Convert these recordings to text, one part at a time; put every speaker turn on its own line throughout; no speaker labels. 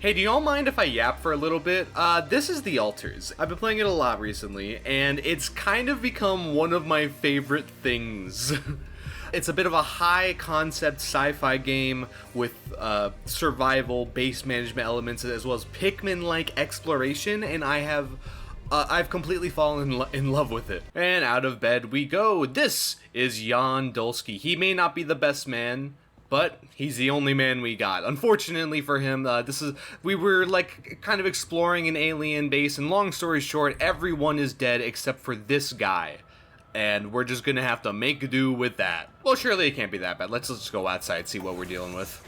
Hey, do y'all mind if I yap for a little bit? This is the Altars. I've been playing it a lot recently, and it's kind of become one of my favorite things. It's a bit of a high-concept sci-fi game with survival, base management elements, as well as Pikmin-like exploration, and I've completely fallen in love with it. And out of bed we go. This is Jan Dolsky. He may not be the best man, but he's the only man we got. Unfortunately for him, we were like kind of exploring an alien base, and long story short, everyone is dead except for this guy. And we're just gonna have to make do with that. Well, surely it can't be that bad. Let's just go outside, see what we're dealing with.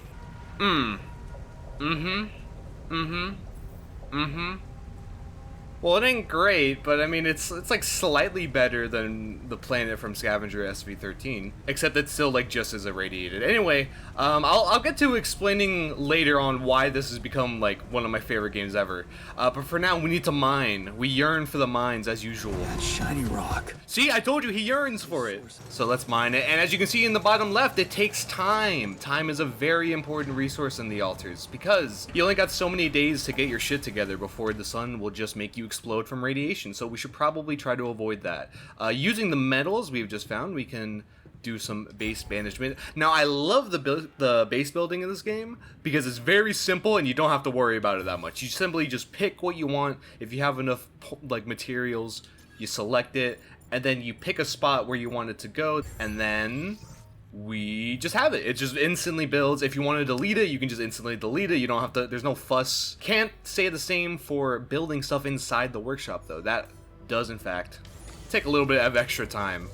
Well, it ain't great, but I mean, it's like slightly better than the planet from Scavenger SV13, except it's still like just as irradiated. Anyway, I'll get to explaining later on why this has become like one of my favorite games ever. But for now, we need to mine. We yearn for the mines as usual.
That shiny rock.
See, I told you he yearns for it. So let's mine it, and as you can see in the bottom left, it takes time. Time is a very important resource in the Altars, because you only got so many days to get your shit together before the sun will just make you explode from radiation, so we should probably try to avoid that. Using the metals we've just found, we can do some base management. Now, I love the base building in this game because it's very simple and you don't have to worry about it that much. You simply just pick what you want. If you have enough like materials, you select it, and then you pick a spot where you want it to go, and then we just have it. It just instantly builds. If you want to delete it, you can just instantly delete it. You don't have to, there's no fuss. Can't say the same for building stuff inside the workshop though. That does in fact take a little bit of extra time.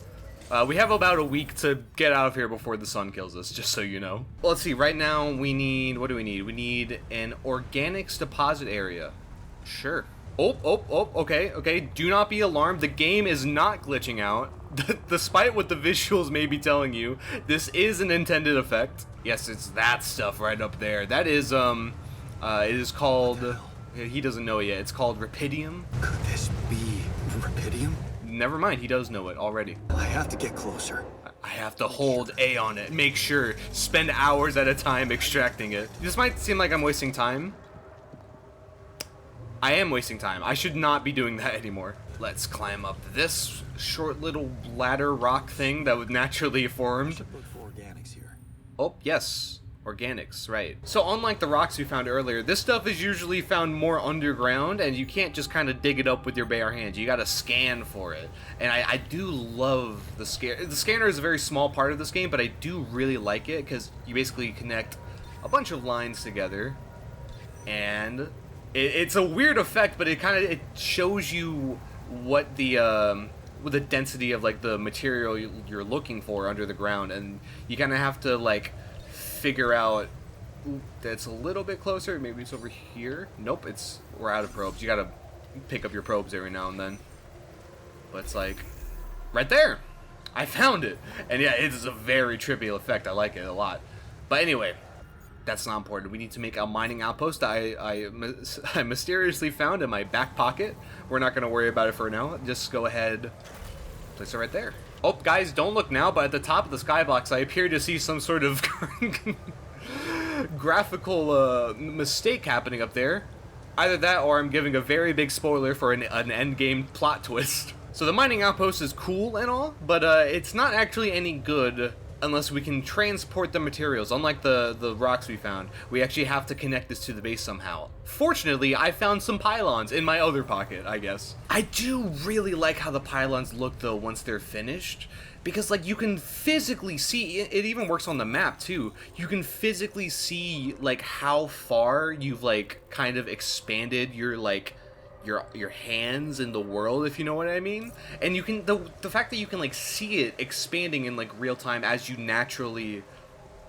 We have about a week to get out of here before the sun kills us, just so you know. Well, let's see, right now we need, what do we need? We need an organics deposit area. Sure. Okay, do not be alarmed. The game is not glitching out. Despite what the visuals may be telling you, this is an intended effect. Yes, it's that stuff right up there. That is, it is called, he doesn't know it yet. It's called Rapidium.
Could this be Rapidium?
Never mind, he does know it already.
I have to get closer.
I have to hold A on it. Make sure, spend hours at a time extracting it. This might seem like I'm wasting time. I am wasting time. I should not be doing that anymore. Let's climb up this short little ladder rock thing that was naturally formed.
Look for organics here.
Oh, yes. Organics, right. So unlike the rocks we found earlier, this stuff is usually found more underground, and you can't just kind of dig it up with your bare hands. You gotta scan for it. And I do love the scanner. The scanner is a very small part of this game, but I do really like it because you basically connect a bunch of lines together, and it's a weird effect, but it shows you what the density of like the material you're looking for under the ground, and you kind of have to like figure out. Ooh, that's a little bit closer. Maybe it's over here. Nope, we're out of probes. You gotta pick up your probes every now and then. But it's like right there. I found it, and yeah, it is a very trivial effect. I like it a lot. But anyway, that's not important. We need to make a mining outpost I mysteriously found in my back pocket. We're not going to worry about it for now. Just go ahead, place it right there. Oh, guys, don't look now, but at the top of the skybox, I appear to see some sort of graphical mistake happening up there. Either that, or I'm giving a very big spoiler for an endgame plot twist. So the mining outpost is cool and all, but it's not actually any good unless we can transport the materials. Unlike the rocks we found, we actually have to connect this to the base somehow. Fortunately, I found some pylons in my other pocket, I guess. I do really like how the pylons look though once they're finished, because like you can physically see, it even works on the map too, you can physically see like how far you've like kind of expanded your like your hands in the world, if you know what I mean. And you can, the fact that you can like see it expanding in like real time as you naturally,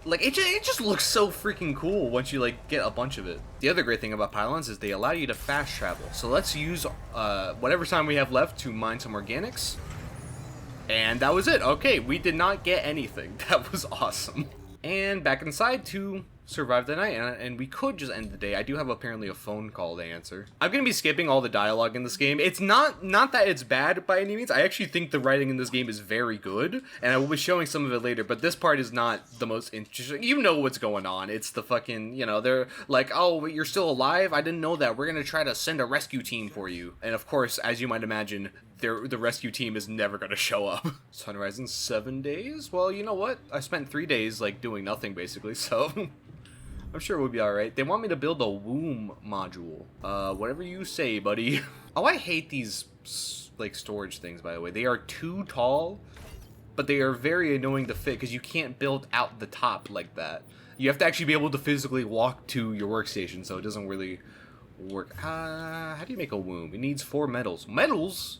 like it just looks so freaking cool once you like get a bunch of it. The other great thing about pylons is they allow you to fast travel. So let's use whatever time we have left to mine some organics. And that was it. Okay, we did not get anything. That was awesome. And back inside to survive the night, and we could just end the day. I do have apparently a phone call to answer. I'm gonna be skipping all the dialogue in this game. It's not that it's bad by any means. I actually think the writing in this game is very good, and I will be showing some of it later, but this part is not the most interesting. You know what's going on. It's the fucking, you know, they're like, oh, you're still alive? I didn't know that. We're gonna try to send a rescue team for you. And of course, as you might imagine, the rescue team is never gonna show up. Sunrise in 7 days? Well, you know what? I spent 3 days, like, doing nothing, basically, so... I'm sure we'll be alright. They want me to build a womb module. Whatever you say, buddy. Oh, I hate these, like, storage things, by the way. They are too tall, but they are very annoying to fit, because you can't build out the top like that. You have to actually be able to physically walk to your workstation, so it doesn't really work. How do you make a womb? It needs 4 metals. Metals?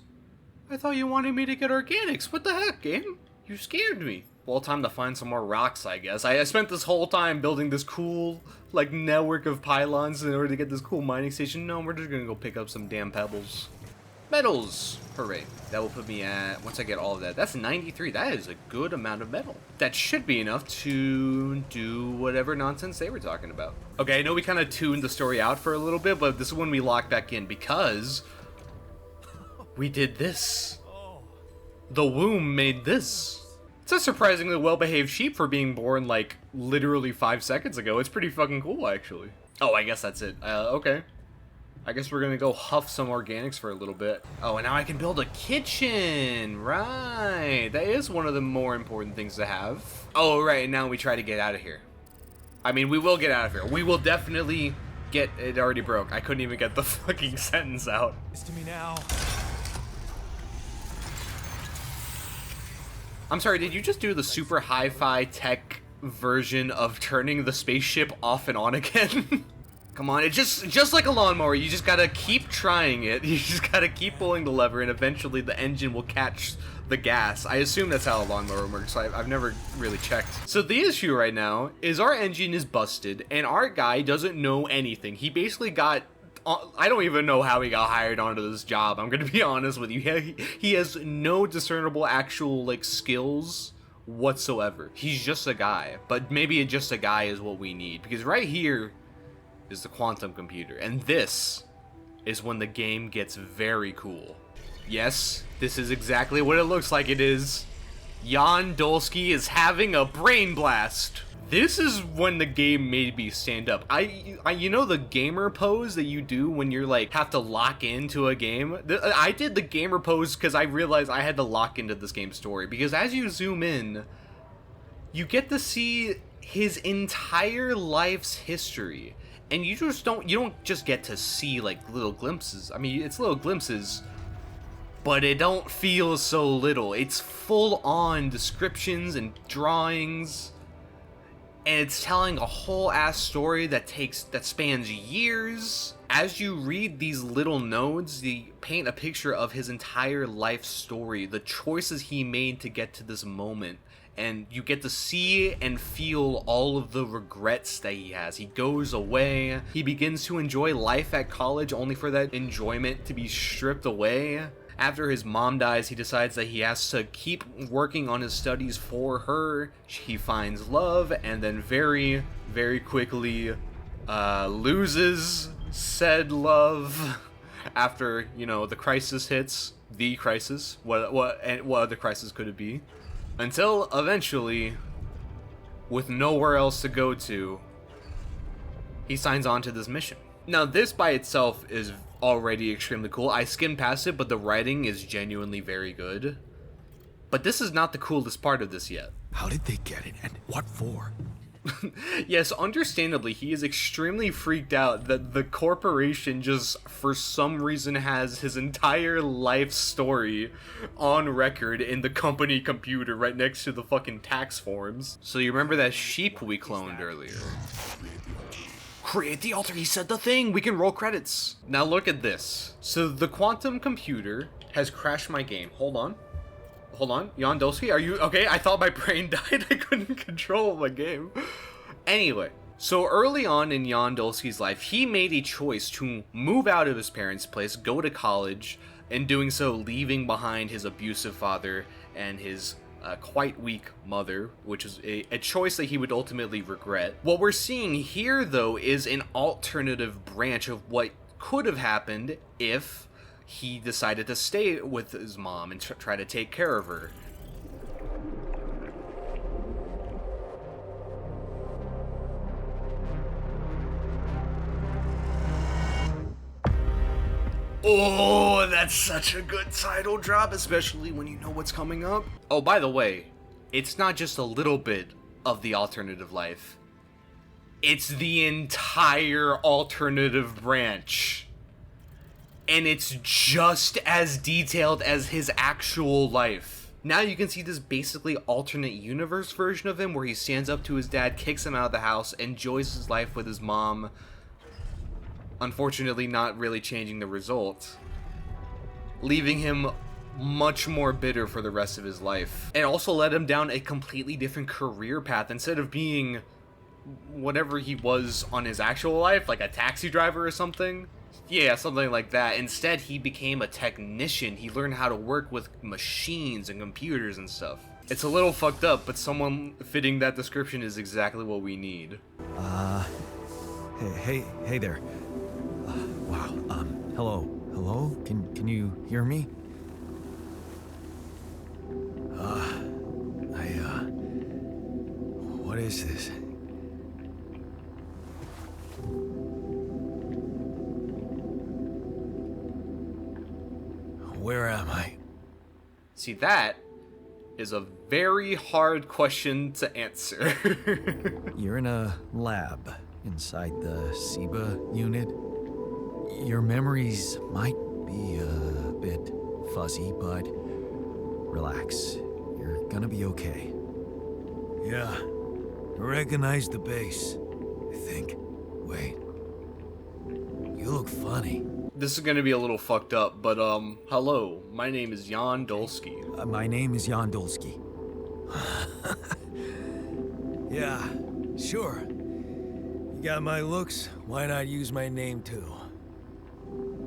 I thought you wanted me to get organics. What the heck, game? You scared me. Well, time to find some more rocks, I guess. I spent this whole time building this cool, like, network of pylons in order to get this cool mining station. No, we're just gonna go pick up some damn pebbles. Metals! Hooray. That will put me at, once I get all of that, that's 93. That is a good amount of metal. That should be enough to do whatever nonsense they were talking about. Okay, I know we kind of tuned the story out for a little bit, but this is when we lock back in, because we did this. The womb made this. It's a surprisingly well-behaved sheep for being born, like, literally 5 seconds ago. It's pretty fucking cool, actually. Oh, I guess that's it. Okay. I guess we're gonna go huff some organics for a little bit. Oh, and now I can build a kitchen! Right! That is one of the more important things to have. Oh, right, and now we try to get out of here. I mean, we will get out of here. We will definitely get... It already broke. I couldn't even get the fucking sentence out.
It's to me now.
I'm sorry, did you just do the super hi-fi tech version of turning the spaceship off and on again? Come on, it's just like a lawnmower. You just gotta keep trying it. You just gotta keep pulling the lever, and eventually the engine will catch the gas. I assume that's how a lawnmower works. I've never really checked. So the issue right now is our engine is busted, and our guy doesn't know anything. He basically got... I don't even know how he got hired onto this job. I'm gonna be honest with you. He has no discernible actual, like, skills whatsoever. He's just a guy. But maybe just a guy is what we need. Because right here is the quantum computer. And this is when the game gets very cool. Yes, this is exactly what it looks like it is. Jan Dolsky is having a brain blast. This is when the game made me stand up. You know the gamer pose that you do when you're like have to lock into a game? I did the gamer pose because I realized I had to lock into this game's story. Because as you zoom in, you get to see his entire life's history. And you don't just get to see like little glimpses. I mean, it's little glimpses, but it don't feel so little. It's full on descriptions and drawings. And it's telling a whole ass story that spans years. As you read these little nodes, they paint a picture of his entire life story, the choices he made to get to this moment. And you get to see and feel all of the regrets that he has. He goes away. He begins to enjoy life at college only for that enjoyment to be stripped away. After his mom dies, he decides that he has to keep working on his studies for her. He finds love, and then very, very quickly loses said love after, you know, the crisis hits. The crisis. What other crisis could it be? Until eventually, with nowhere else to go to, he signs on to this mission. Now, this by itself is already extremely cool. I skimmed past it, but the writing is genuinely very good. But this is not the coolest part of this yet.
How did they get it, and what for?
Yes, understandably, he is extremely freaked out that the corporation just, for some reason, has his entire life story on record in the company computer right next to the fucking tax forms. So you remember that sheep we cloned earlier? Create the altar, he said the thing! We can roll credits! Now look at this. So the quantum computer has crashed my game. Hold on. Hold on, Jan Dolsky, are you okay? I thought my brain died. I couldn't control my game. Anyway, so early on in Jan Dolsky's life, he made a choice to move out of his parents' place, go to college, and doing so, leaving behind his abusive father and his a quite weak mother, which is a choice that he would ultimately regret. What we're seeing here, though, is an alternative branch of what could have happened if he decided to stay with his mom and try to take care of her. Oh, that's such a good title drop, especially when you know what's coming up. Oh, by the way, it's not just a little bit of the alternative life. It's the entire alternative branch. And it's just as detailed as his actual life. Now you can see this basically alternate universe version of him where he stands up to his dad, kicks him out of the house, enjoys his life with his mom. Unfortunately, not really changing the result, leaving him much more bitter for the rest of his life. It also led him down a completely different career path. Instead of being whatever he was on his actual life, like a taxi driver or something. Yeah, something like that. Instead, he became a technician. He learned how to work with machines and computers and stuff. It's a little fucked up, but someone fitting that description is exactly what we need.
Hey there. Wow. Hello? Can you hear me? What is this? Where am I?
See, that is a very hard question to answer.
You're in a lab inside the SIBA unit. Your memories might be a bit fuzzy, but relax. You're gonna be okay. Yeah, I recognize the base, I think. Wait. You look funny.
This is gonna be a little fucked up, but hello, my name is Jan Dolsky.
My name is Jan Dolsky. Yeah, sure. You got my looks, why not use my name too?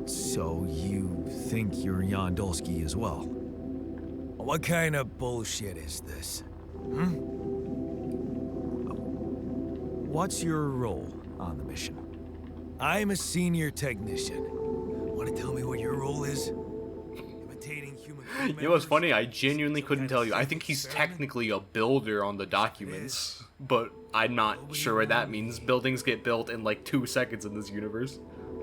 So you think you're Jan Dolsky as well? What kind of bullshit is this? What's your role on the mission? I'm a senior technician. Want to tell me what your role is? Imitating human.
You know what's funny? I genuinely couldn't tell you. I think he's technically a builder on the documents, but I'm not sure what that means. Buildings get built in like 2 seconds in this universe.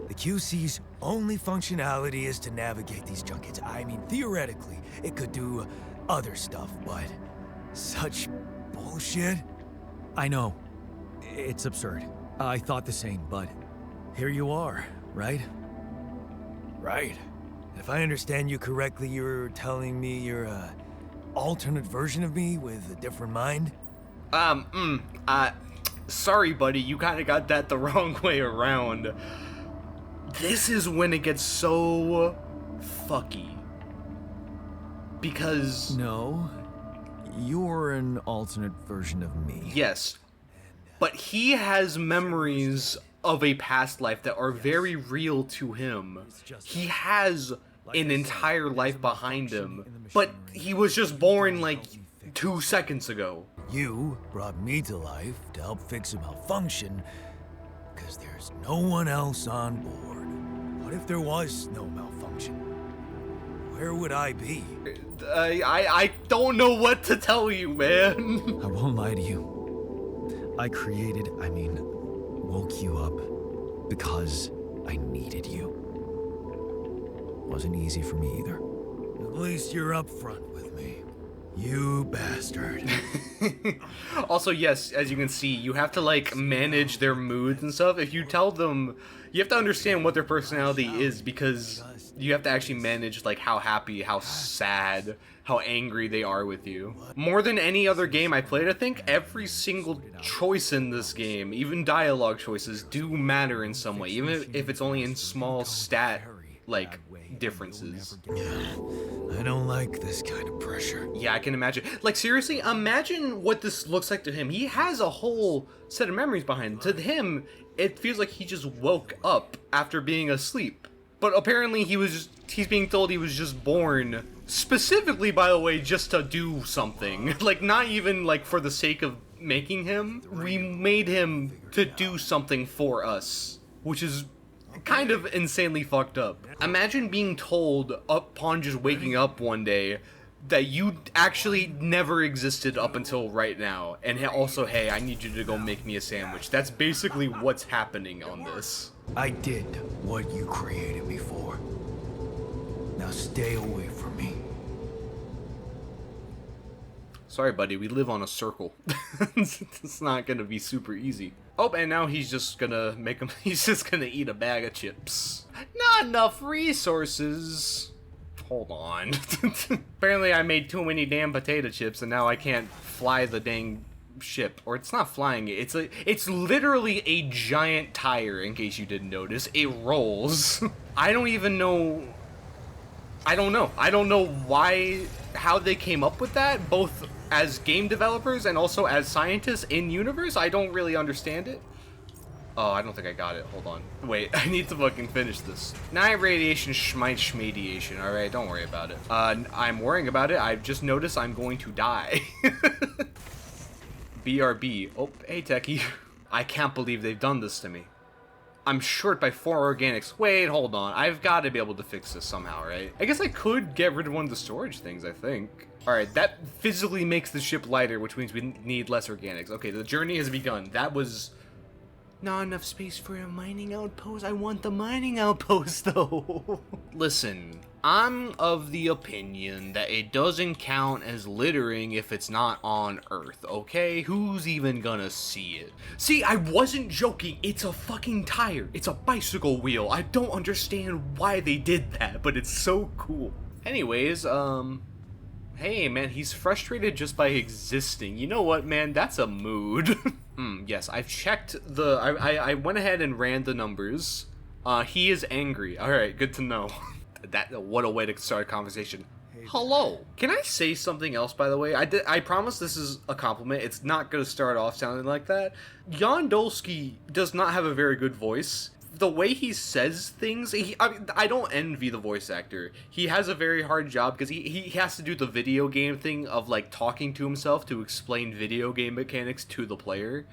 The QC's only functionality is to navigate these junkets. I mean, theoretically, it could do other stuff, but such bullshit? I know. It's absurd. I thought the same, but here you are, right? Right. If I understand you correctly, you're telling me you're a alternate version of me with a different mind?
Sorry, buddy, you kind of got that the wrong way around. This is when it gets so fucky. Because...
No. You're an alternate version of me.
Yes. But he has memories of a past life that are very real to him. He has an entire life behind him, but he was just born like 2 seconds ago.
You brought me to life to help fix a malfunction, because there's no one else on board. What if there was no malfunction? Where would I be?
I don't know what to tell you, man.
I won't lie to you. I woke you up because I needed you. Wasn't easy for me either. At least you're upfront with me. You bastard.
Also, yes, as you can see, you have to, like, manage their moods and stuff. If you tell them, you have to understand what their personality is, because you have to actually manage, like, how happy, how sad, how angry they are with you. More than any other game I played, I think every single choice in this game, even dialogue choices, do matter in some way, even if it's only in small stat, like, differences.
I don't like this kind of pressure.
Yeah, I can imagine. Like, seriously, imagine what this looks like to him. He has a whole set of memories behind him. To him, it feels like he just woke up after being asleep. But apparently he's being told he was just born Specifically, by the way, just to do something. Like, not even, like, for the sake of making him. We made him to do something for us, which is kind of insanely fucked up. Imagine being told upon just waking up one day that you actually never existed up until right now, and also, hey, I need you to go make me a sandwich. That's basically what's happening on this.
I did what you created me for. Now stay away from me.
Sorry, buddy, we live on a circle. It's not gonna be super easy. Oh, and now he's just gonna he's just gonna eat a bag of chips. Not enough resources. Hold on. Apparently I made too many damn potato chips and now I can't fly the dang ship. Or it's not flying it. It's literally a giant tire, in case you didn't notice. It rolls. I don't even know. I don't know. I don't know how they came up with that, both as game developers and also as scientists in universe. I don't really understand it. Oh, I don't think I got it. Hold on. Wait, I need to fucking finish this. Night radiation, schmadiation. Alright, don't worry about it. I'm worrying about it. I've just noticed I'm going to die. BRB. Oh, hey, techie. I can't believe they've done this to me. I'm short by 4 organics. Wait, hold on. I've got to be able to fix this somehow, right? I guess I could get rid of one of the storage things, I think. Alright, that physically makes the ship lighter, which means we need less organics. Okay, the journey has begun. That was not enough space for a mining outpost. I want the mining outpost, though. Listen, I'm of the opinion that it doesn't count as littering if it's not on Earth, okay? Who's even gonna see it? See, I wasn't joking. It's a fucking tire. It's a bicycle wheel. I don't understand why they did that, but it's so cool. Anyways, hey, man, he's frustrated just by existing. You know what, man? That's a mood. Yes, I've checked I went ahead and ran the numbers. He is angry. Alright, good to know. What a way to start a conversation. Hello. Can I say something else, by the way? I promise this is a compliment. It's not going to start off sounding like that. Jan Dolsky does not have a very good voice. The way he says things, I don't envy the voice actor. He has a very hard job because he has to do the video game thing of like talking to himself to explain video game mechanics to the player.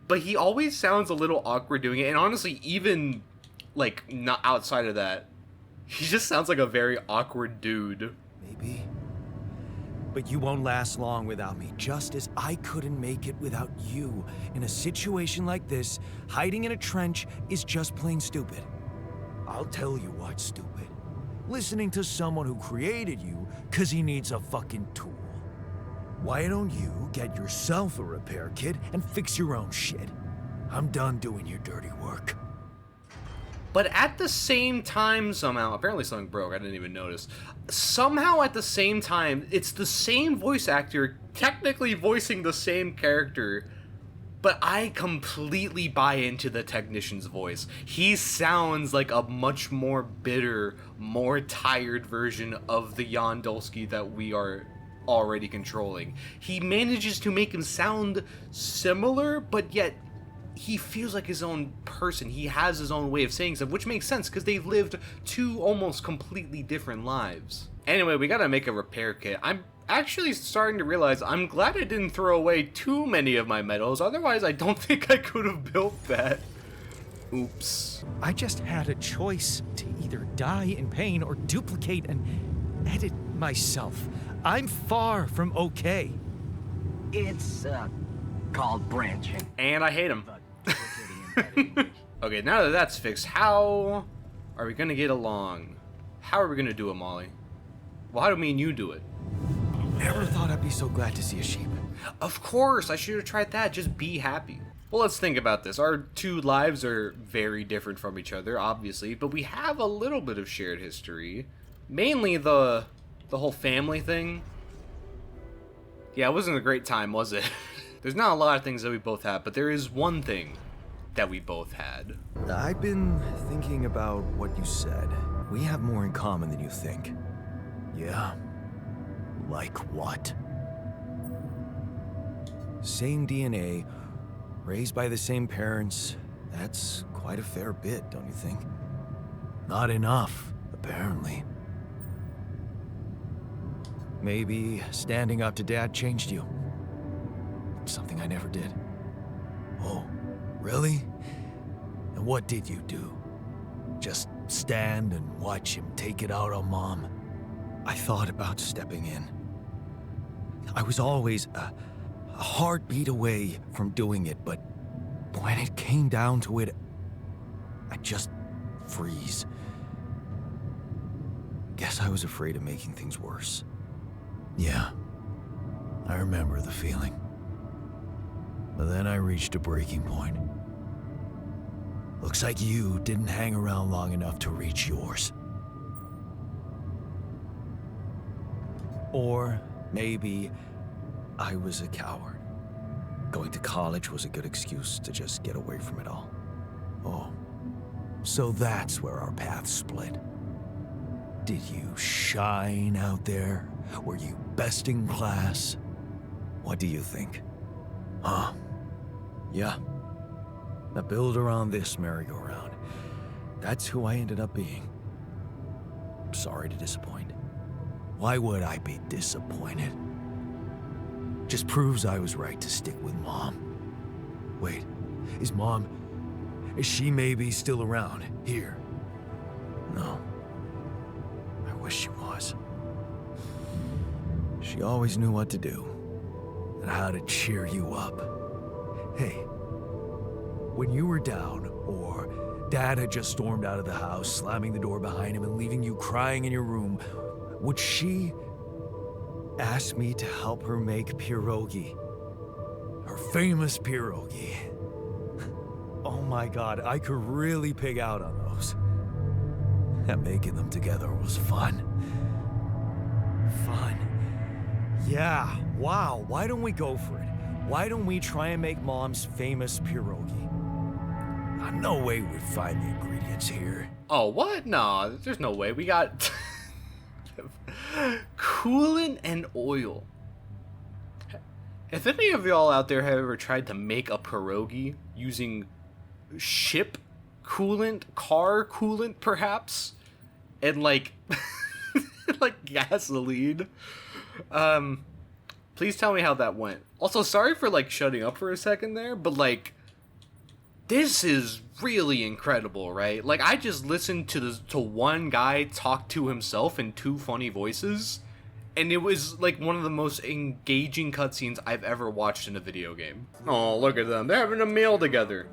But he always sounds a little awkward doing it, and honestly, even like not outside of that, he just sounds like a very awkward dude.
Maybe. But you won't last long without me, just as I couldn't make it without you. In a situation like this, hiding in a trench is just plain stupid. I'll tell you what's stupid. Listening to someone who created you because he needs a fucking tool. Why don't you get yourself a repair kit and fix your own shit? I'm done doing your dirty work.
But at the same time, somehow, apparently something broke, I didn't even notice. Somehow at the same time, it's the same voice actor technically voicing the same character, but I completely buy into the technician's voice. He sounds like a much more bitter, more tired version of the Jan Dolsky that we are already controlling. He manages to make him sound similar, but yet he feels like his own person. He has his own way of saying stuff, which makes sense because they've lived 2 almost completely different lives. Anyway, we gotta make a repair kit. I'm actually starting to realize I'm glad I didn't throw away too many of my metals, otherwise I don't think I could have built that. Oops.
I just had a choice to either die in pain or duplicate and edit myself. I'm far from okay.
It's, called branching.
And I hate him. Okay, now that that's fixed, how are we gonna get along? How are we gonna do it, Molly? Well, how do me and you do it?
Never thought I'd be so glad to see a sheep.
Of course, I should have tried that. Just be happy. Well, let's think about this. Our 2 lives are very different from each other, obviously, but we have a little bit of shared history. Mainly the whole family thing. Yeah, it wasn't a great time, was it? There's not a lot of things that we both have, but there is one thing that we both had.
I've been thinking about what you said. We have more in common than you think. Yeah? Like what? Same DNA, raised by the same parents. That's quite a fair bit, don't you think? Not enough, apparently. Maybe standing up to Dad changed you. Something I never did. Oh, really? And what did you do? Just stand and watch him take it out on Mom? I thought about stepping in. I was always a heartbeat away from doing it, but when it came down to it, I'd just freeze. Guess I was afraid of making things worse. Yeah, I remember the feeling. But then I reached a breaking point. Looks like you didn't hang around long enough to reach yours. Or maybe I was a coward. Going to college was a good excuse to just get away from it all. Oh, so that's where our paths split. Did you shine out there? Were you best in class? What do you think? Huh? Yeah. Now build around this merry-go-round. That's who I ended up being. Sorry to disappoint. Why would I be disappointed? Just proves I was right to stick with Mom. Wait, is she maybe still around here? No. I wish she was. She always knew what to do and how to cheer you up. Hey, when you were down or Dad had just stormed out of the house, slamming the door behind him and leaving you crying in your room, would she ask me to help her make pierogi? Her famous pierogi. Oh my God, I could really pig out on those. And making them together was fun. Fun. Yeah, wow, why don't we go for it? Why don't we try and make Mom's famous pierogi? No way we'd find the ingredients here.
Oh, what? No, there's no way. We got coolant and oil. If any of y'all out there have ever tried to make a pierogi using ship coolant, car coolant perhaps, and like like gasoline, please tell me how that went. Also, sorry for like shutting up for a second there, but like this is really incredible, right? Like I just listened to one guy talk to himself in two funny voices, and it was like one of the most engaging cutscenes I've ever watched in a video game. Oh, look at them. They're having a meal together.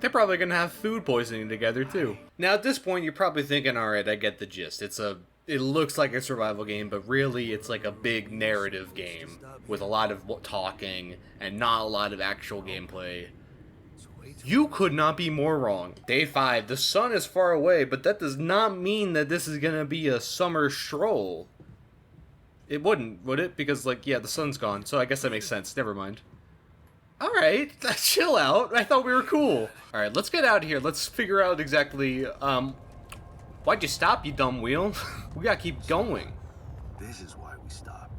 They're probably gonna have food poisoning together too. Now at this point you're probably thinking, alright, I get the gist. It looks like a survival game, but really it's like a big narrative game with a lot of talking and not a lot of actual gameplay. You could not be more wrong. Day 5, the sun is far away, but that does not mean that this is gonna be a summer stroll. It wouldn't, would it? Because like, yeah, the sun's gone, so I guess that makes sense. Never mind. Alright, chill out. I thought we were cool. Alright, let's get out of here. Let's figure out exactly, why'd you stop, you dumb wheel? We gotta keep going.
This is why we stopped.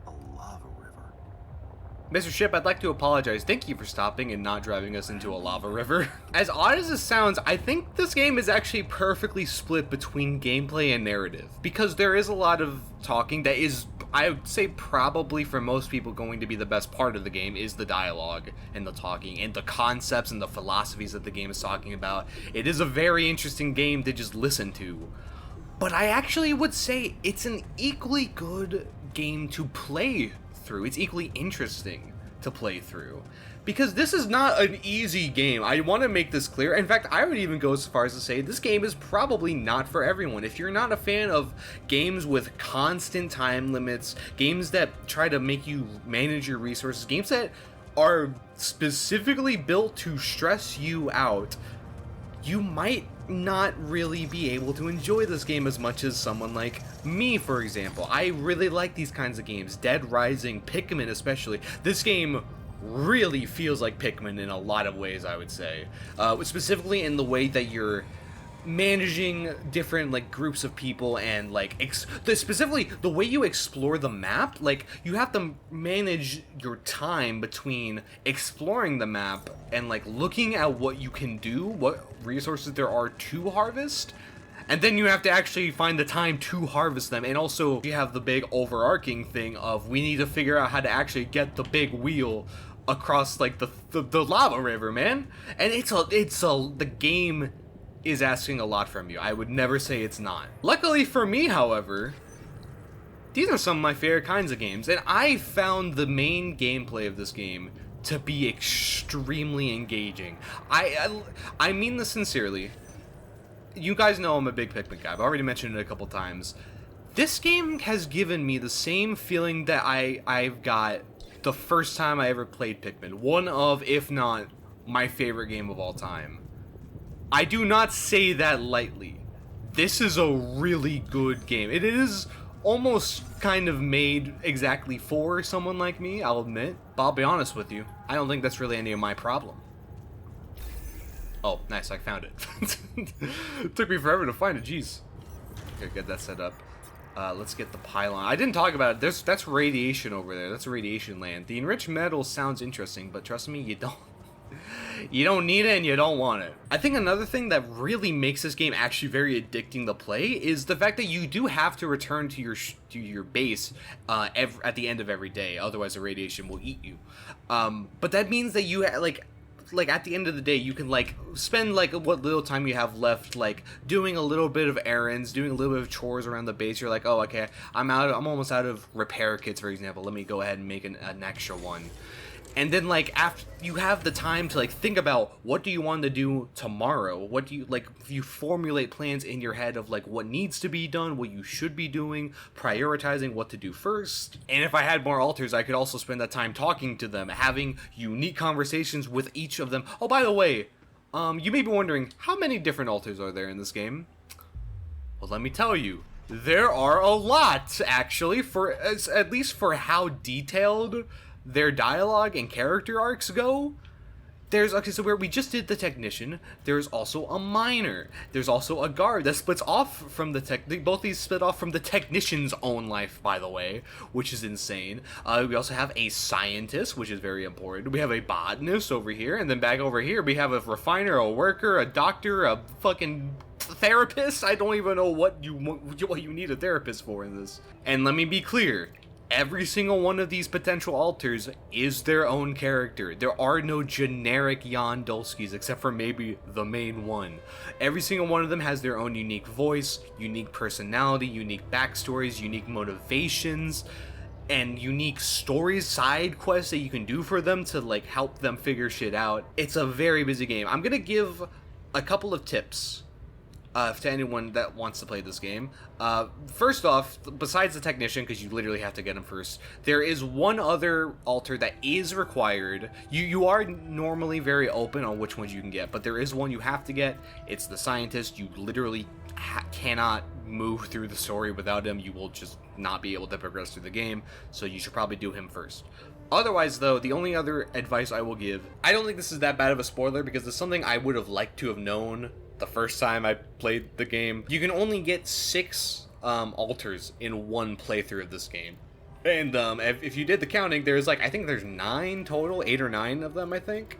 A lava river.
Mr. Ship, I'd like to apologize. Thank you for stopping and not driving us into a lava river. As odd as this sounds, I think this game is actually perfectly split between gameplay and narrative, because there is a lot of talking that is, I would say probably for most people going to be the best part of the game is the dialogue and the talking and the concepts and the philosophies that the game is talking about. It is a very interesting game to just listen to. But I actually would say it's an equally good game to play through. It's equally interesting to play through. Because this is not an easy game. I want to make this clear. In fact, I would even go as far as to say this game is probably not for everyone. If you're not a fan of games with constant time limits, games that try to make you manage your resources, games that are specifically built to stress you out, you might not really be able to enjoy this game as much as someone like me, for example. I really like these kinds of games. Dead Rising, Pikmin especially. This game really feels like Pikmin in a lot of ways, I would say. Specifically in the way that you're managing different like groups of people and like specifically the way you explore the map. Like you have to manage your time between exploring the map and like looking at what you can do, what resources there are to harvest, And then you have to actually find the time to harvest them. And also you have the big overarching thing of we need to figure out how to actually get the big wheel across like the lava river, man. And the game is asking a lot from you. I would never say it's not. Luckily for me, however, these are some of my favorite kinds of games, and I found the main gameplay of this game to be extremely engaging. I mean this sincerely. You guys know I'm a big Pikmin guy. I've already mentioned it a couple times. This game has given me the same feeling that I've got the first time I ever played Pikmin. One of, if not, my favorite game of all time. I do not say that lightly. This is a really good game. It is almost kind of made exactly for someone like me, I'll admit. But I'll be honest with you, I don't think that's really any of my problem. Oh, nice, I found it. Took me forever to find it, jeez. Okay, get that set up. Let's get the pylon. I didn't talk about it. That's radiation over there. That's radiation land. The enriched metal sounds interesting, but trust me, you don't. You don't need it and you don't want it. I think another thing that really makes this game actually very addicting to play is the fact that you do have to return to your base at the end of every day. Otherwise, the radiation will eat you. But that means that you like at the end of the day, you can like spend like what little time you have left, like doing a little bit of errands, doing a little bit of chores around the base. You're like, oh, okay, I'm almost out of repair kits, for example. Let me go ahead and make an extra one. And then like after you have the time to like think about what do you want to do tomorrow, what do you like, you formulate plans in your head of like what needs to be done, what you should be doing, prioritizing what to do first. And if I had more alters, I could also spend that time talking to them, having unique conversations with each of them. Oh, by the way, you may be wondering, how many different alters are there in this game? Well, let me tell you, there are a lot actually, at least for how detailed their dialogue and character arcs go. Okay, so where we just did the technician, there's also a miner, there's also a guard that splits off from both these split off from the technician's own life, by the way, which is insane. We also have a scientist, which is very important. We have a botanist over here, and then back over here we have a refiner, a worker, a doctor, a fucking therapist. I don't even know what you need a therapist for in this. And let me be clear, every single one of these potential alters is their own character. There are no generic Jan Dolskis except for maybe the main one. Every single one of them has their own unique voice, unique personality, unique backstories, unique motivations, and unique stories, side quests that you can do for them to like help them figure shit out. It's a very busy game. I'm gonna give a couple of tips to anyone that wants to play this game. First off, besides the technician, because you literally have to get him first, there is one other altar that is required. You are normally very open on which ones you can get, but there is one you have to get. It's the scientist. You literally cannot move through the story without him. You will just not be able to progress through the game, so you should probably do him first. Otherwise, though, the only other advice I will give, I don't think this is that bad of a spoiler because it's something I would have liked to have known the first time I played the game. You can only get 6 alters in one playthrough of this game. And if you did the counting, there's like, I think there's 9 total, 8 or 9 of them, I think.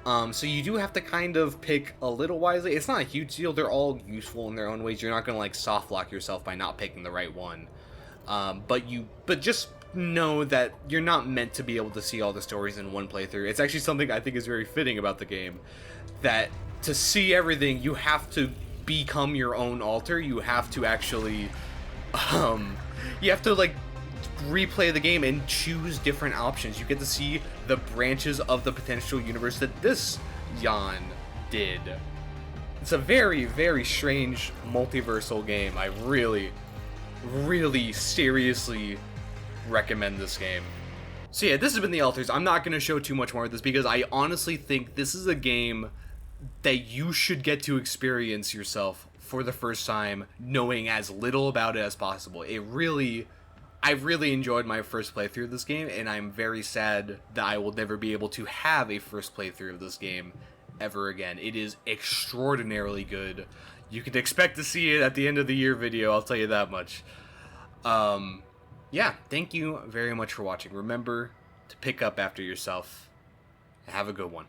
So you do have to kind of pick a little wisely. It's not a huge deal. They're all useful in their own ways. You're not going to like soft lock yourself by not picking the right one. But just know that you're not meant to be able to see all the stories in one playthrough. It's actually something I think is very fitting about the game, that to see everything, you have to become your own alter. You have to actually, you have to like replay the game and choose different options. You get to see the branches of the potential universe that this Jan did. It's a very, very strange multiversal game. I really, really seriously recommend this game. So yeah, this has been the Alters. I'm not going to show too much more of this because I honestly think this is a game that you should get to experience yourself for the first time, knowing as little about it as possible. I really enjoyed my first playthrough of this game, and I'm very sad that I will never be able to have a first playthrough of this game ever again. It is extraordinarily good. You can expect to see it at the end of the year video, I'll tell you that much. Yeah, thank you very much for watching. Remember to pick up after yourself. Have a good one.